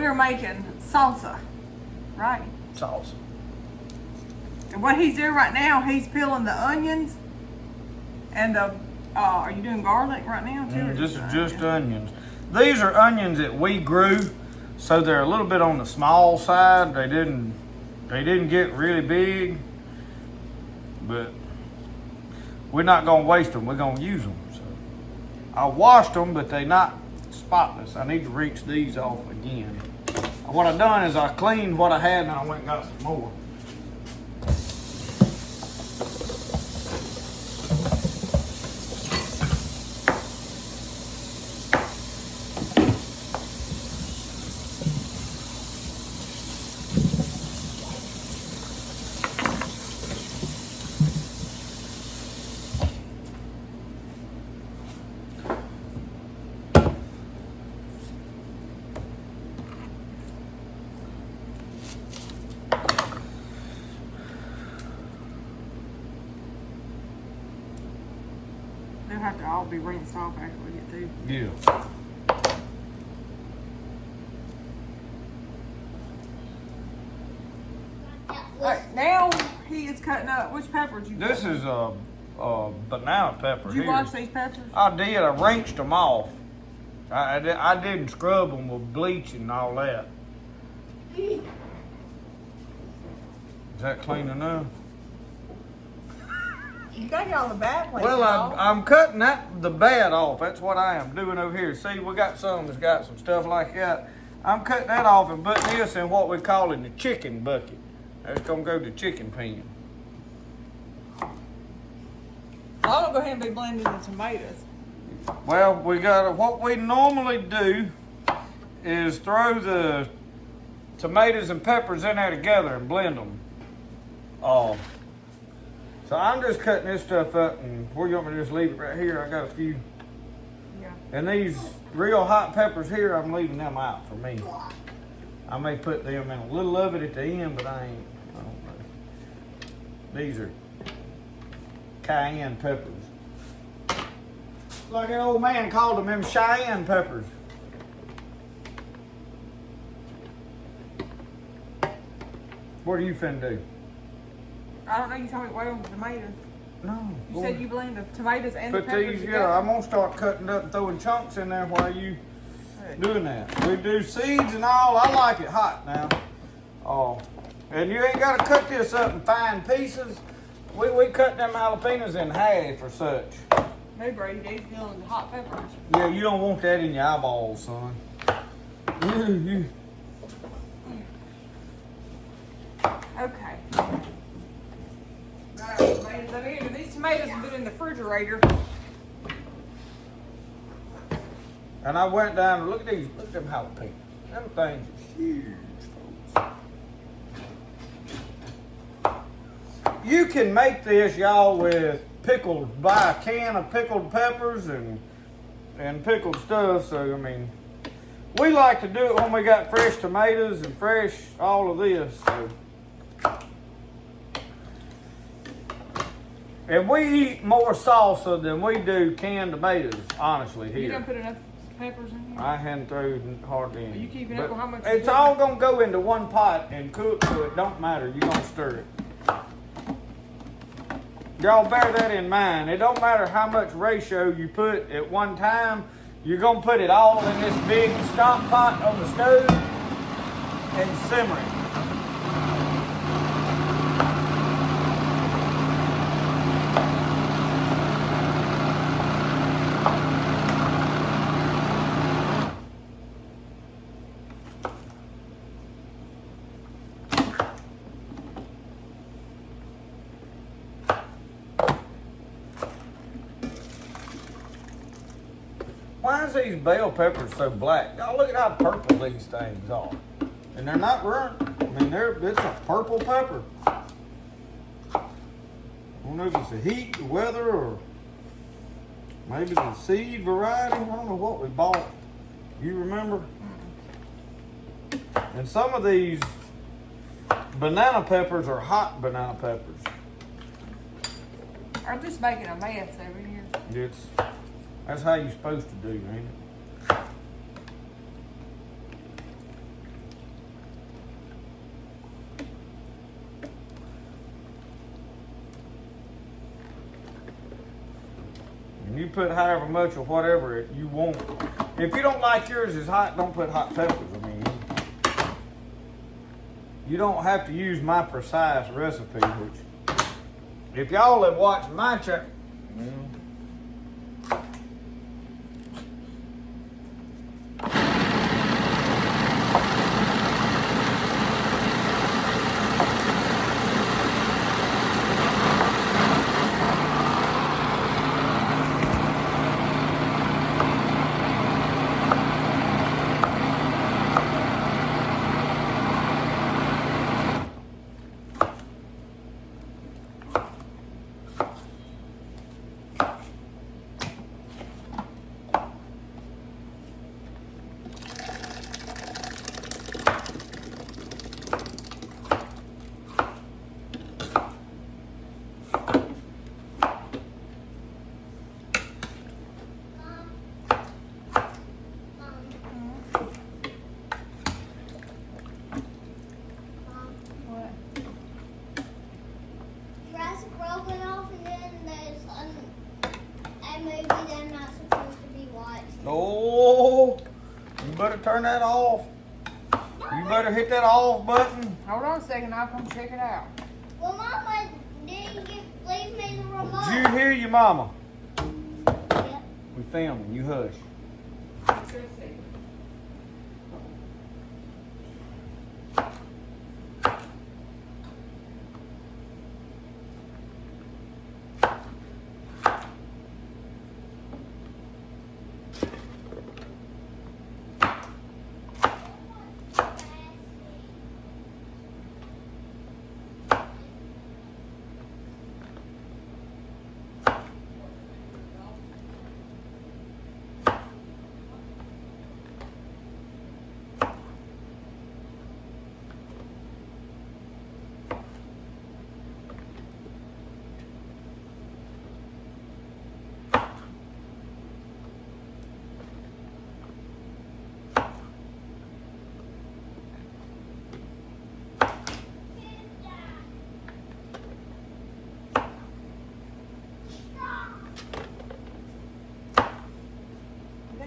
here making salsa, right? Salsa. And what he's doing right now, he's peeling the onions and the, are you doing garlic right now too? This is just onions. These are onions that we grew, so they're a little bit on the small side. They didn't get really big, but we're not gonna waste them. We're gonna use them. So I washed them, but they're not spotless. I need to rinse these off again. What I done is I cleaned what I had and I went and got some more. They'll have to all be rinsed off after we get through. Yeah. Alright, now he is cutting up. Which peppers you cut? This is a banana pepper. Did you here. wash these peppers? I did. I rinsed them off. I didn't scrub them with bleach and all that. Is that clean enough? You gotta get all the bad places Well, off. I'm cutting the bad off. That's what I am doing over here. See, we got some that's got some stuff like that. I'm cutting that off and putting this in what we call in the chicken bucket. That's gonna go to chicken pan. I'm gonna go ahead and be blending the tomatoes. Well, what we normally do is throw the tomatoes and peppers in there together and blend them. So I'm just cutting this stuff up, and where you want me to just leave it right here? I got a few. Yeah. And these real hot peppers here, I'm leaving them out for me. I may put them in a little of it at the end, but I don't know. These are cayenne peppers. Like an old man called them Cheyenne peppers. What are you finna do? I don't know, you told me to wait on the tomatoes. No. You said you blend the tomatoes and the Put peppers these, together? yeah, I'm gonna start cutting up and throwing chunks in there while you doing that. We do seeds and all. I like it hot now. And you ain't gotta cut this up in fine pieces. We cut them jalapenos in half or such. No, Brady, these feeling the hot peppers. Yeah, you don't want that in your eyeballs, son. Okay. Got our tomatoes over here. These tomatoes have been in the refrigerator. And I went down and look at these, look at them jalapenos. Them things are huge, folks. You can make this, y'all, with buy a can of pickled peppers and pickled stuff. So, I mean, we like to do it when we got fresh tomatoes and fresh all of this. So. And we eat more salsa than we do canned tomatoes, honestly, here. You done put enough peppers in here? I hadn't thrown hardly any. Are you keeping up with how much? It's all gonna go into one pot and cook, so it don't matter. You're gonna stir it. Y'all bear that in mind. It don't matter how much ratio you put at one time. You're gonna put it all in this big stock pot on the stove and simmer it. Why is these bell peppers so black? Y'all look at how purple these things are. And they're not burnt. I mean, it's a purple pepper. I don't know if it's the heat, the weather, or maybe the seed variety. I don't know what we bought. You remember? And some of these banana peppers are hot banana peppers. I'm just making a mess over here. That's how you're supposed to do, ain't it? you put however much or whatever you want. If you don't like yours as hot, don't put hot peppers. I mean, you don't have to use my precise recipe, which if y'all have watched my channel, oh, you better turn that off. You better hit that off button. Hold on a second, I'll come check it out. Well, Mama didn't leave me the remote. Did you hear your mama? Yep. We filming. You hush.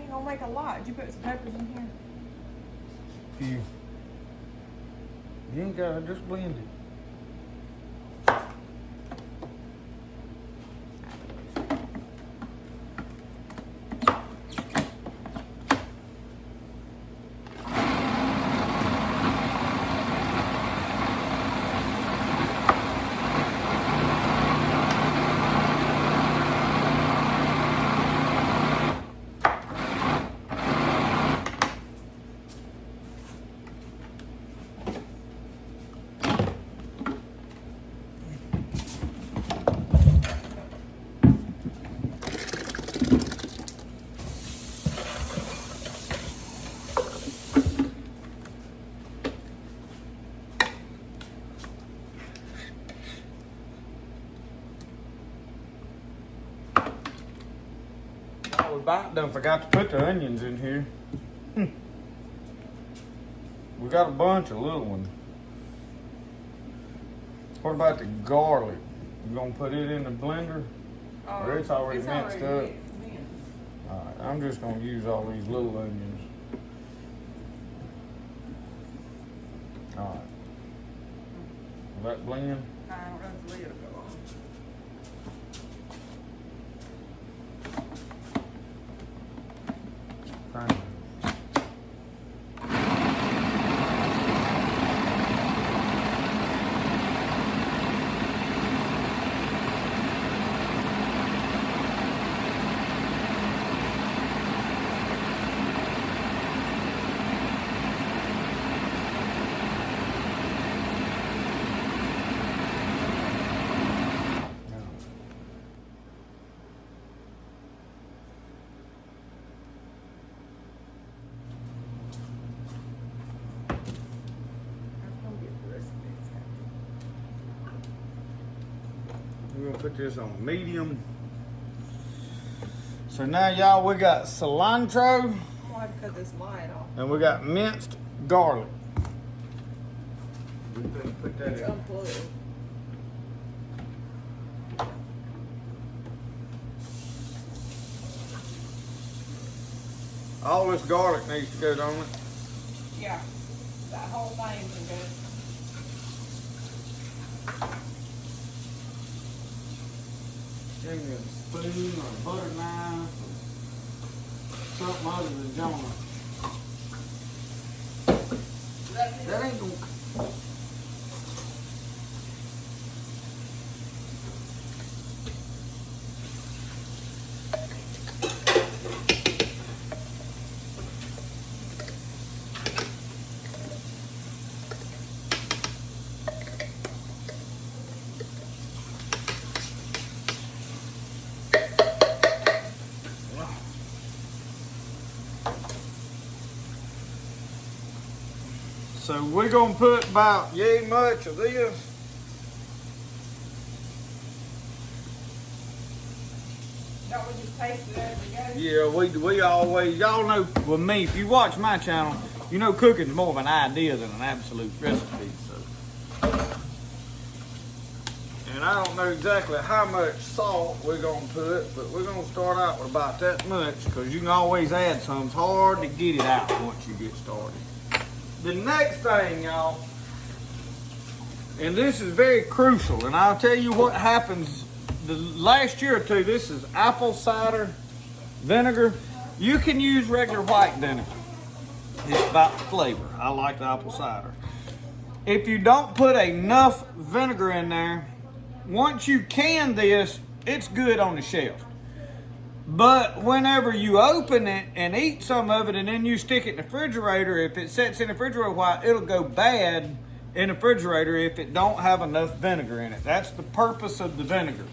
Don't make a lot. Did you put some peppers in here? You ain't gotta just blend it. We about done forgot to put the onions in here. We got a bunch of little ones. What about the garlic? You gonna put it in the blender? Or it's already minced up? Alright, I'm just gonna use all these little onions. Alright. Will that blend? I don't know if the lid will go on. Fine. We're gonna put this on medium. So now y'all, we got cilantro I'm gonna have to cut this light off. and we got minced garlic. We better put that It's in. unplugged. All this garlic needs to go on it. Yeah, that whole thing can go. Give me a spoon or a butter knife or something other than Jonah. That ain't gonna. So we're gonna put about yay much of this. Don't we just taste it as we go? Yeah, we always, y'all know with me, if you watch my channel, you know cooking's more of an idea than an absolute recipe. So, and I don't know exactly how much salt we're gonna put, but we're gonna start out with about that much because you can always add some. It's hard to get it out once you get started. The next thing, y'all, and this is very crucial, and I'll tell you what happens the last year or two. This is apple cider vinegar. You can use regular white vinegar. It's about the flavor. I like the apple cider. If you don't put enough vinegar in there, once you can this, it's good on the shelf. But whenever you open it and eat some of it and then you stick it in the refrigerator, if it sits in the refrigerator a while, it'll go bad in the refrigerator if it don't have enough vinegar in it. That's the purpose of the vinegar.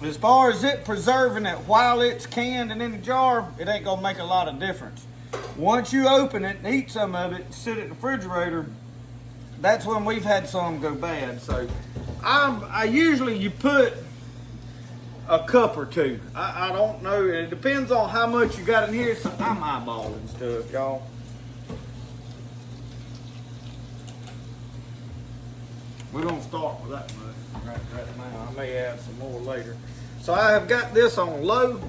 As far as it preserving it while it's canned and in the jar, it ain't gonna make a lot of difference. Once you open it and eat some of it, sit it in the refrigerator, that's when we've had some go bad. So I usually, you put a cup or two. I don't know. It depends on how much you got in here. So I'm eyeballing stuff, y'all. We're gonna start with that much right now. I may add some more later. So I have got this on low,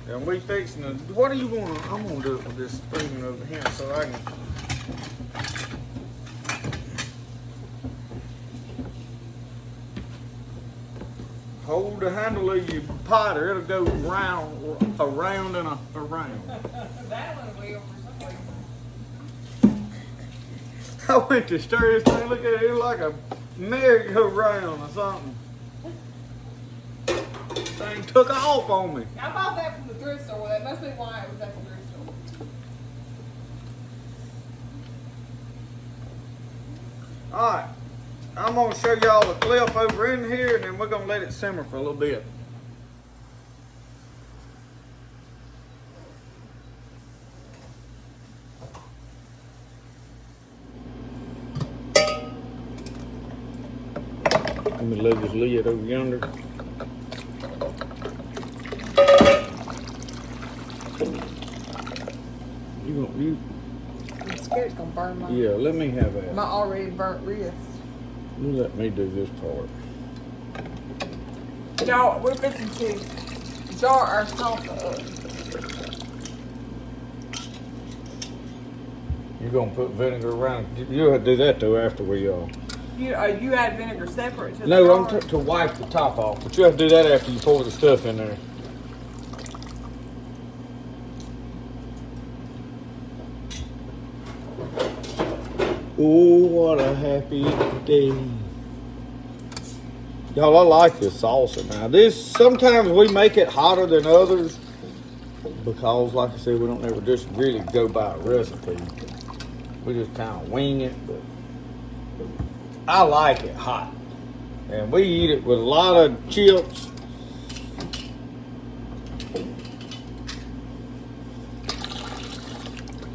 and we fixing to. What do you want? I'm gonna do it with this spoon over here so I can. Hold the handle of your pot or it'll go around and around. That one will for some reason. I went to stir this thing, look at it, it was like a merry-go-round or something. Thing took off on me. I bought that from the thrift store. That must be why it was at the thrift store. Alright, I'm going to show y'all the clip over in here and then we're going to let it simmer for a little bit. Let me lay this lid over yonder. You I'm scared it's gonna burn my let me have that. my already burnt wrist. You let me do this part. Y'all, we're fixing to jar our salsa up. You're gonna put vinegar around. You'll have to do that though after we You add vinegar separate to the No, jar. I'm to wipe the top off, but you have to do that after you pour the stuff in there. Oh, what a happy day. Y'all, I like this salsa now. Sometimes we make it hotter than others because, like I said, we don't ever just really go by a recipe. We just kind of wing it, but I like it hot. And we eat it with a lot of chips.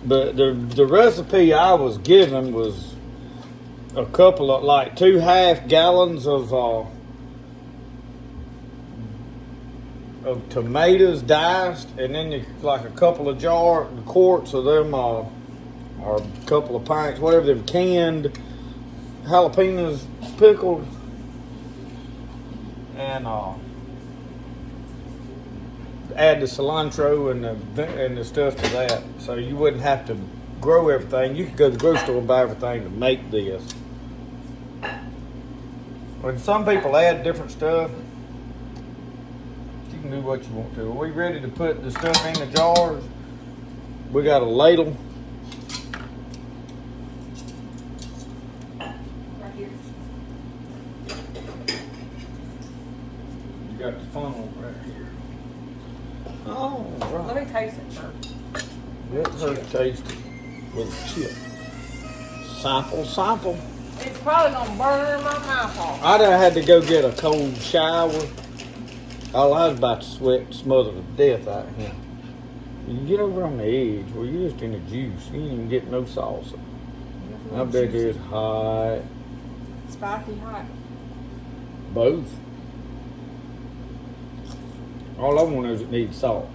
But the recipe I was given was a couple of, like 2.5 gallons of tomatoes diced, and then like a couple of quarts of them, or a couple of pints, whatever, them canned jalapenos pickled, and add the cilantro and the stuff to that, so you wouldn't have to grow everything. You could go to the grocery store and buy everything to make this. When some people add different stuff, you can do what you want to. Are we ready to put the stuff in the jars? We got a ladle. Right here. You got the funnel right here. Oh, right. Let me taste it first. Let her taste it with a chip. Sample. It's probably gonna burn my mouth off. I done had to go get a cold shower. Oh, I was about to smother to death out of him. You get over on the edge where you're just in the juice. You ain't even get no salsa. I bet it's hot. Spicy hot. Both. All I want is it needs salt.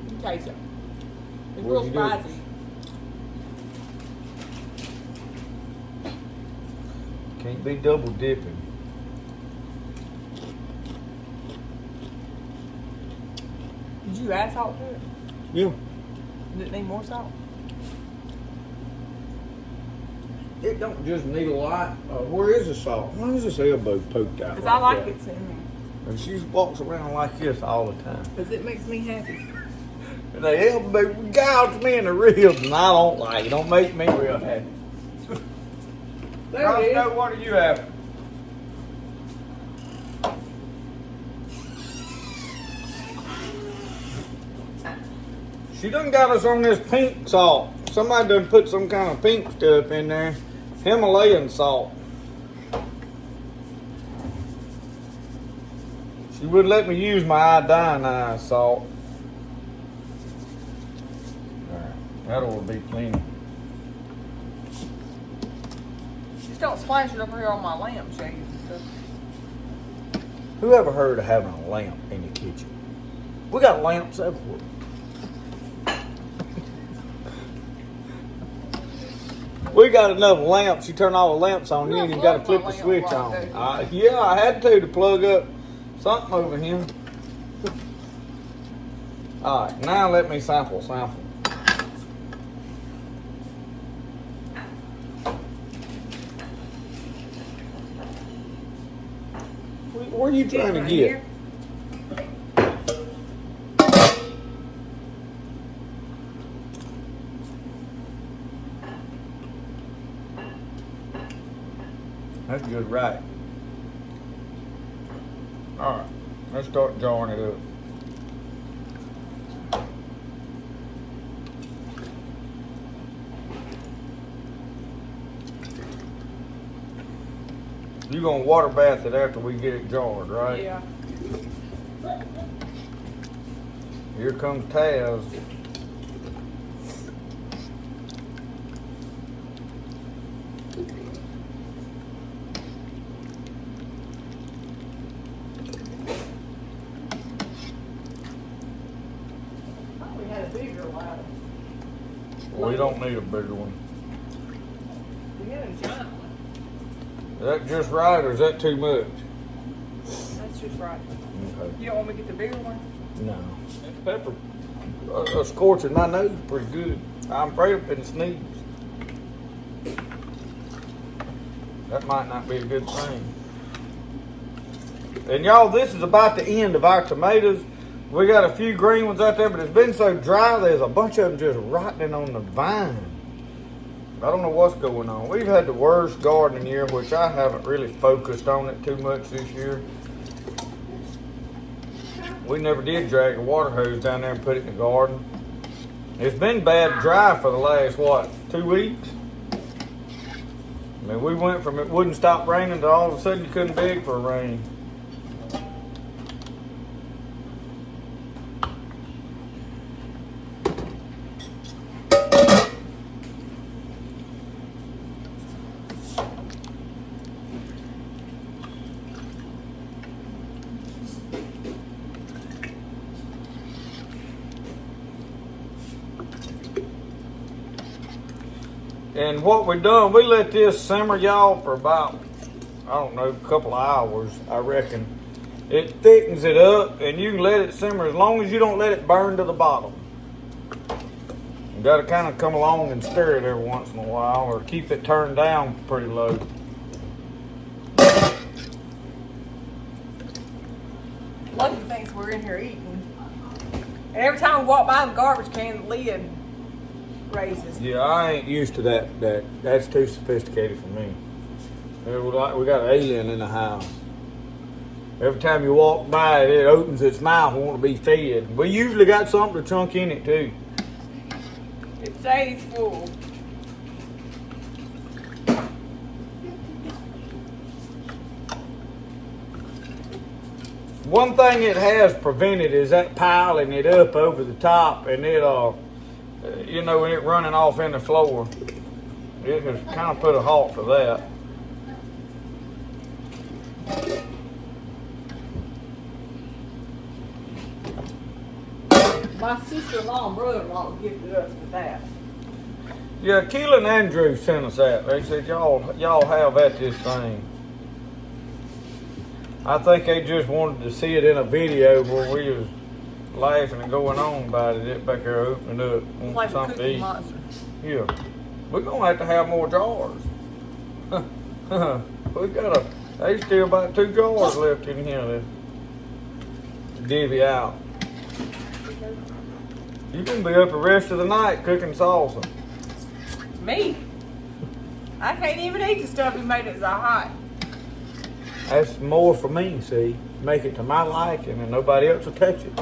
You taste it. It's What'd real you do? spicy. Can't be double dipping. Did you add salt to it? Yeah. Does it need more salt? It don't just need a lot. Where is the salt? Why is this elbow poked out? Because I like that? it sitting there. And she walks around like this all the time. Because it makes me happy. And they elbow gouged me in the ribs, and I don't like it. Don't make me real happy. There it is. Roscoe, what are you having? She done got us on this pink salt. Somebody done put some kind of pink stuff in there. Himalayan salt. She wouldn't let me use my iodinized salt. Alright, that ought to be plenty. Just don't splash it over here on my lampshade and stuff. Who ever heard of having a lamp in your kitchen? We got lamps everywhere. We got enough lamps. You turn all the lamps on, you ain't even got to flip the switch on. Yeah, I had to plug up something over here. All right, now let me sample. Where are you trying to Right get? here. That's just right. All right, let's start jarring it up. You're gonna water bath it after we get it jarred, right? Yeah. Here comes Taz. We had a bigger ladder. Well, we don't need a bigger one. We had a giant one. Is that just right or is that too much? That's just right. Okay. You don't want me to get the bigger one? No. That pepper scorching my nose pretty good. I'm afraid of putting sneeze. That might not be a good thing. And y'all, this is about the end of our tomatoes. We got a few green ones out there, but it's been so dry, there's a bunch of them just rotting on the vine. I don't know what's going on. We've had the worst gardening year, which I haven't really focused on it too much this year. We never did drag a water hose down there and put it in the garden. It's been bad dry for the last, 2 weeks? I mean, we went from it wouldn't stop raining to all of a sudden you couldn't beg for rain. And what we done, we let this simmer, y'all, for about, I don't know, a couple of hours, I reckon. It thickens it up, and you can let it simmer as long as you don't let it burn to the bottom. You got to kind of come along and stir it every once in a while, or keep it turned down pretty low. Lucky thinks we're in here eating. And every time we walk by the garbage can, the lid raises. Yeah, I ain't used to that. That's too sophisticated for me. We got an alien in the house. Every time you walk by it, it opens its mouth and want to be fed. We usually got something to chunk in it too. It stays full. One thing it has prevented is that piling it up over the top, and it, you know, when it running off in the floor. It has kind of put a halt to that. My sister-in-law and brother-in-law gifted us with that. Yeah, Keelan and Andrew sent us that. They said, y'all have at this thing. I think they just wanted to see it in a video where we was laughing and going on about it back there opening up. Like Want a something to Cookie eat. Monster. Yeah. We're going to have more jars. There's still about 2 jars left in here to divvy out. You're going to be up the rest of the night cooking salsa. Me? I can't even eat the stuff he made it so hot. That's more for me, see. Make it to my liking and nobody else will touch it.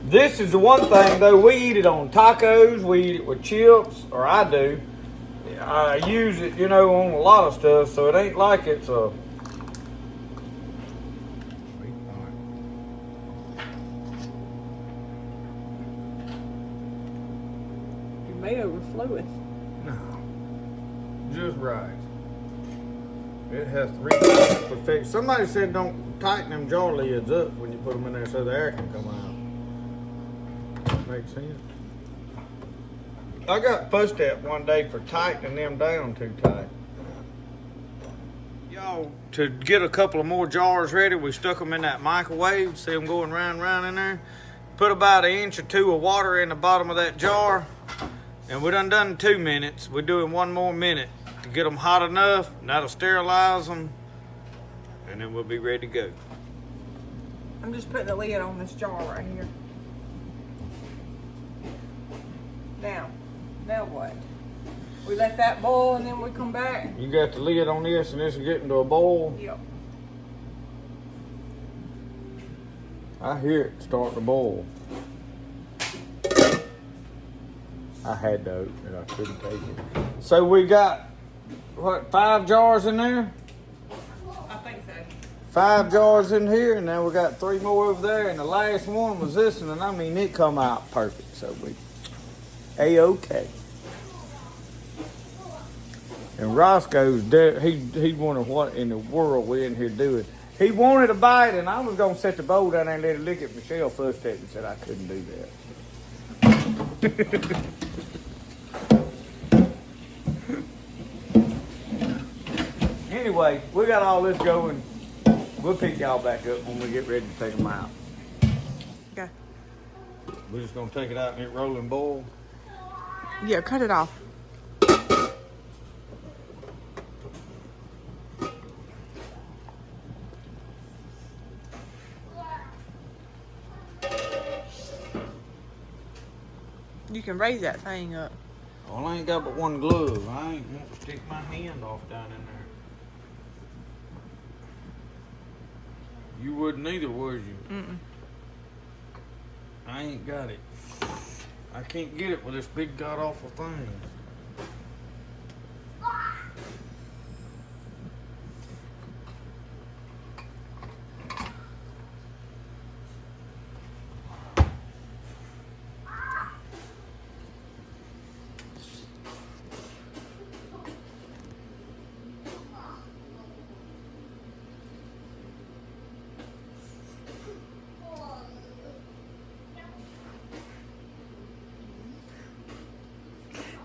This is the one thing though, we eat it on tacos, we eat it with chips, or I do. I use it, you know, on a lot of stuff, so it ain't like it's a... You may overfloweth. No. Just right. It has 3 perfect. Somebody said don't tighten them jar lids up when you put them in there so the air can come out. Makes sense. I got fussed at one day for tightening them down too tight. Y'all, to get a couple of more jars ready, we stuck them in that microwave. See them going round and round in there. Put about 1 inch or 2 of water in the bottom of that jar. And we done 2 minutes. We're doing 1 more minute to get them hot enough. And that'll sterilize them. And then we'll be ready to go. I'm just putting the lid on this jar right here. Now what? We let that boil and then we come back? You got the lid on this and this is getting to a boil. Yep. I hear it start to boil. I had to open it, I couldn't take it. So we got, what, 5 jars in there? I think so. 5 jars in here, and now we got 3 more over there, and the last one was this one, and I mean, it come out perfect, so we A-okay. And Roscoe's there, he wondered what in the world we in here doing. He wanted a bite, and I was gonna set the bowl down there and let it lick it. Michelle fussed at me and said I couldn't do that. Anyway, we got all this going. We'll pick y'all back up when we get ready to take them out. Okay. We're just gonna take it out and hit roll and boil. Yeah, cut it off. You can raise that thing up. Well, I ain't got but 1 glove. I ain't want to stick my hand off down in there. You wouldn't either, would you? Mm-mm. I ain't got it. I can't get it with this big god-awful thing.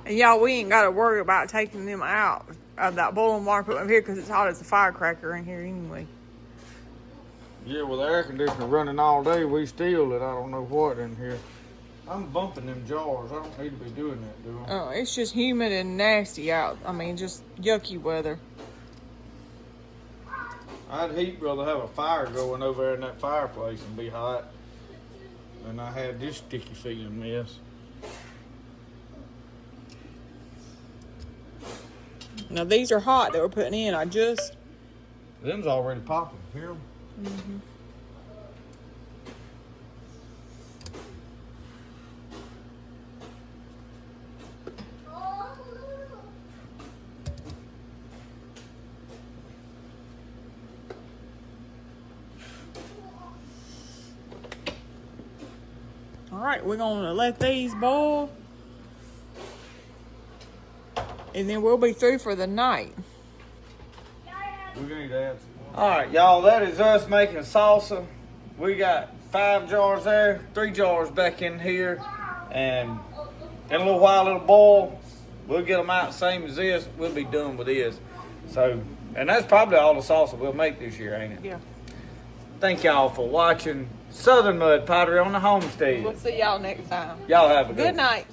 And y'all, we ain't got to worry about taking them out of that boiling water, put them here because it's hot as a firecracker in here anyway. Yeah, with the air conditioner running all day, we still at I don't know what in here. I'm bumping them jars. I don't need to be doing that, do I? Oh, it's just humid and nasty out. I mean, just yucky weather. I'd heap rather have a fire going over there in that fireplace and be hot than I had this sticky feeling mess. Now, these are hot that we're putting in. Them's already popping. Hear them? Mm-hmm. All right, we're gonna let these boil, and then we'll be through for the night. We're gonna add some. All right, y'all, that is us making salsa. We got 5 jars there, 3 jars back in here, and in a little while it'll boil. We'll get them out same as this. We'll be done with this. So, and that's probably all the salsa we'll make this year, ain't it? Yeah. Thank y'all for watching Southern Mud Pottery on the Homestead. We'll see y'all next time. Y'all have a Good night.